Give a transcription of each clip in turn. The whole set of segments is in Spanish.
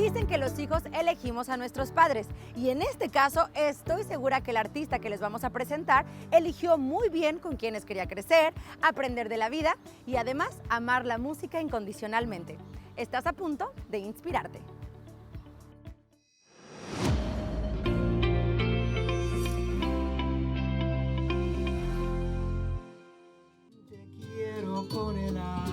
Dicen que los hijos elegimos a nuestros padres y en este caso estoy segura que el artista que les vamos a presentar eligió muy bien con quienes quería crecer, aprender de la vida y además amar la música incondicionalmente. Estás a punto de inspirarte. Te quiero con el alma.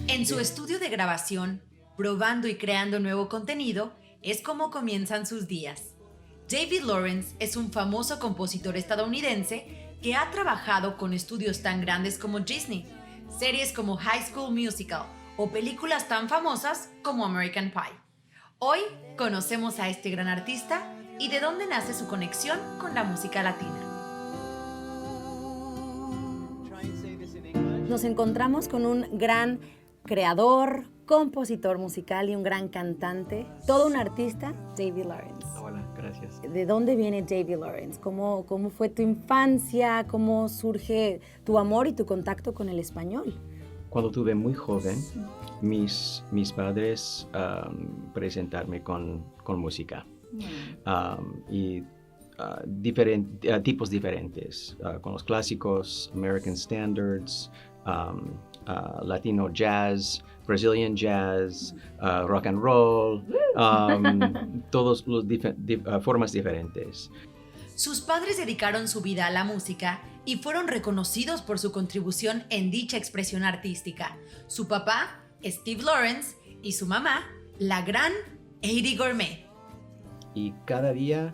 En su estudio de grabación, probando y creando nuevo contenido, es como comienzan sus días. David Lawrence es un famoso compositor estadounidense que ha trabajado con estudios tan grandes como Disney, series como High School Musical o películas tan famosas como American Pie. Hoy conocemos a este gran artista y de dónde nace su conexión con la música latina. Nos encontramos con un gran creador, compositor musical y un gran cantante, todo un artista, David Lawrence. Hola, gracias. ¿De dónde viene David Lawrence? ¿Cómo fue tu infancia? ¿Cómo surge tu amor y tu contacto con el español? Cuando tuve muy joven, mis padres presentarme con música tipos diferentes, con los clásicos, American Standards, Latino jazz, Brazilian jazz, rock and roll, todas las formas diferentes. Sus padres dedicaron su vida a la música y fueron reconocidos por su contribución en dicha expresión artística. Su papá, Steve Lawrence, y su mamá, la gran EYDIE GORME. Y cada día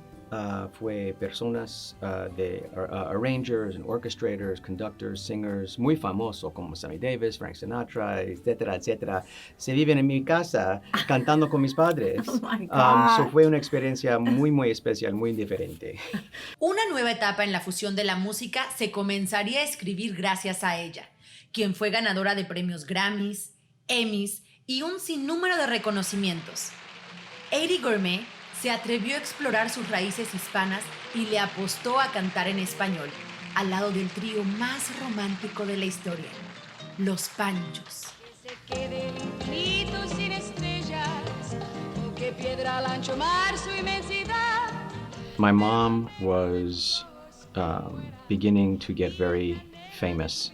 fue personas de arrangers, and orchestrators, conductors, singers, muy famosos como Sammy Davis, Frank Sinatra, etcétera, etcétera. Se viven en mi casa cantando con mis padres. Oh my God. So fue una experiencia muy especial, muy diferente. Una nueva etapa en la fusión de la música se comenzaría a escribir gracias a ella, quien fue ganadora de premios Grammys, Emmys y un sinnúmero de reconocimientos. EYDIE GORME se atrevió a explorar sus raíces hispanas y le apostó a cantar en español, al lado del trío más romántico de la historia, los Panchos. Que se quede el infinito sin estrellas, o que piedra al ancho mar su inmensidad. My mom was beginning to get very famous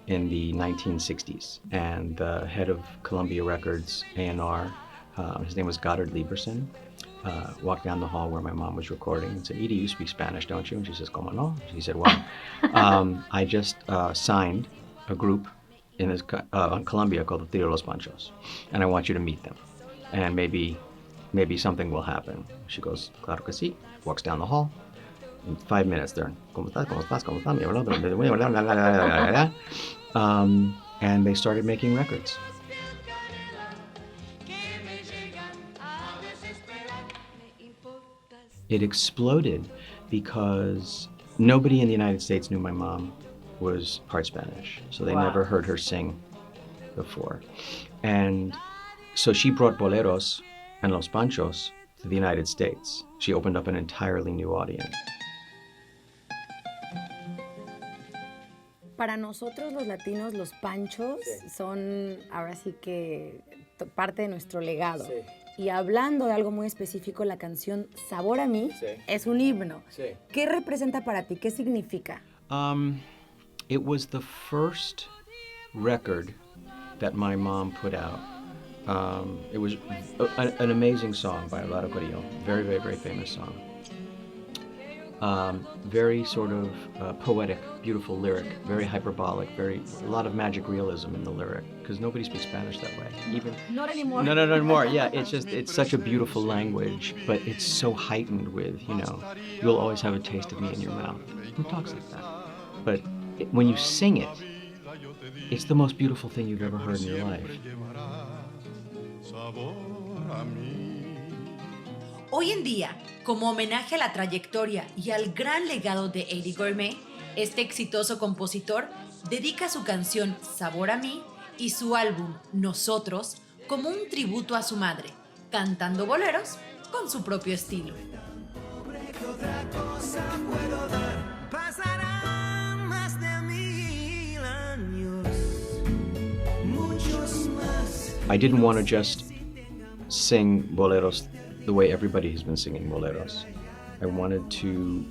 in the 1960s, and the head of Columbia Records, A&R, his name was Goddard Lieberson, walked down the hall where my mom was recording and said, "Edie, you speak Spanish, don't you?" And she says, "Como no?" She said, "Well, I just signed a group in Colombia called the Trío Los Panchos, and I want you to meet them, and maybe something will happen." She goes, "Claro que sí." Walks down the hall. In 5 minutes, they're, "¿Cómo estás? ¿Cómo estás? ¿Cómo estás?" And they started making records. It exploded because nobody in the United States knew my mom was part Spanish, so they never heard her sing before. And so she brought boleros and los panchos to the United States. She opened up an entirely new audience. Para nosotros los latinos, los panchos son ahora sí que parte de nuestro legado. Sí. Y hablando de algo muy específico, la canción Sabor a Mí es un himno. Sí. ¿Qué representa para ti? ¿Qué significa? It was the first record that my mom put out. It was an amazing song by Alvaro Carrillo, very famous song. Very sort of poetic, beautiful lyric, very hyperbolic, a lot of magic realism in the lyric, because nobody speaks Spanish that way. Even Not anymore. No, not anymore. Yeah, it's such a beautiful language, but it's so heightened with, you'll always have a taste of me in your mouth. Who talks like that? But when you sing it, it's the most beautiful thing you've ever heard in your life. Hoy en día, como homenaje a la trayectoria y al gran legado de EYDIE GORME, este exitoso compositor dedica su canción Sabor a Mí y su álbum Nosotros como un tributo a su madre, cantando boleros con su propio estilo. Pasarán más de 1000 años, muchos más I didn't want to just sing boleros the way everybody has been singing boleros. I wanted to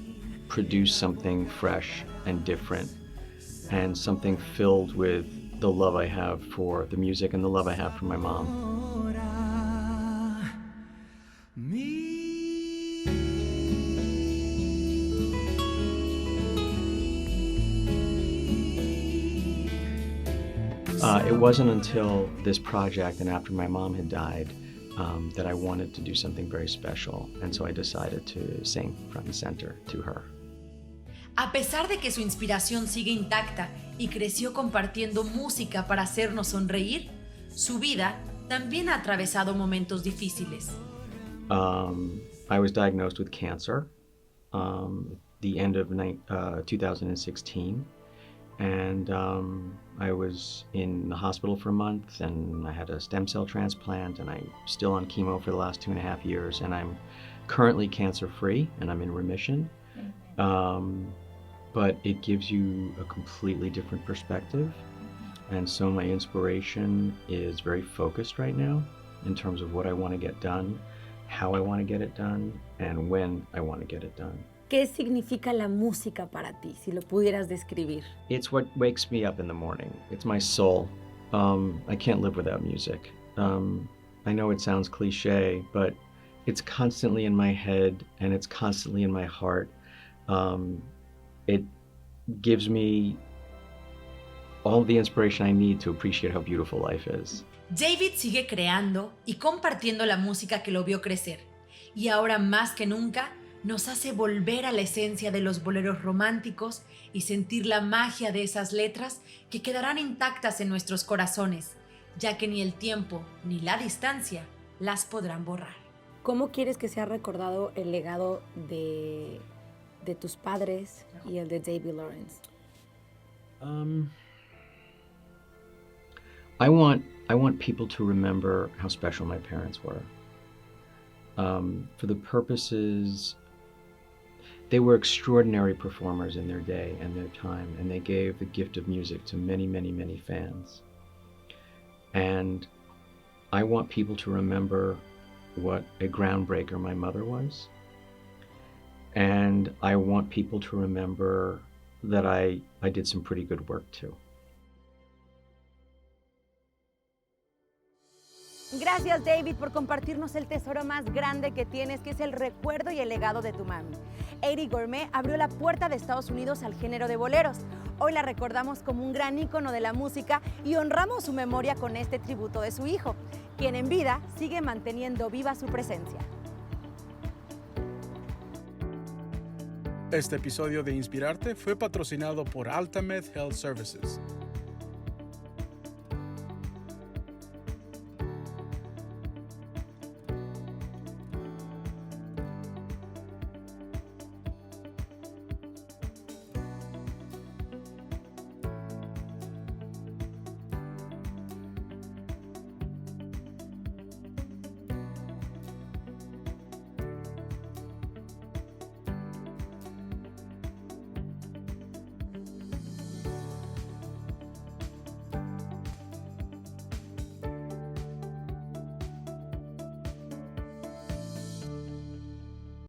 produce something fresh and different, and something filled with the love I have for the music and the love I have for my mom. It wasn't until this project and after my mom had died that I wanted to do something very special, and so I decided to sing front and center to her. A pesar de que su inspiración sigue intacta y creció compartiendo música para hacernos sonreír, su vida también ha atravesado momentos difíciles. I was diagnosed with cancer the end of 2016, and I was in the hospital for a month, and I had a stem cell transplant, and I'm still on chemo for the last 2.5 years, and I'm currently cancer-free, and I'm in remission. But it gives you a completely different perspective, and so my inspiration is very focused right now in terms of what I want to get done, how I want to get it done, and when I want to get it done. ¿Qué significa la música para ti, si lo pudieras describir? It's what wakes me up in the morning. It's my soul. I can't live without music. I know it sounds cliche, but it's constantly in my head and it's constantly in my heart. It gives me all the inspiration I need to appreciate how beautiful life is. David sigue creando y compartiendo la música que lo vio crecer, y ahora más que nunca nos hace volver a la esencia de los boleros románticos y sentir la magia de esas letras que quedarán intactas en nuestros corazones, ya que ni el tiempo ni la distancia las podrán borrar. ¿Cómo quieres que sea recordado el legado de tus padres y el de David Lawrence? I want people to remember how special my parents were. For the purposes, they were extraordinary performers in their day and their time, and they gave the gift of music to many, many, many fans. And I want people to remember what a groundbreaker my mother was. And I want people to remember that I did some pretty good work too. Gracias, David, por compartirnos el tesoro más grande que tienes, que es el recuerdo y el legado de tu mami. EYDIE Gourmet abrió la puerta de Estados Unidos al género de boleros. Hoy la recordamos como un gran ícono de la música y honramos su memoria con este tributo de su hijo, quien en vida sigue manteniendo viva su presencia. Este episodio de Inspirarte fue patrocinado por Ultimate Health Services.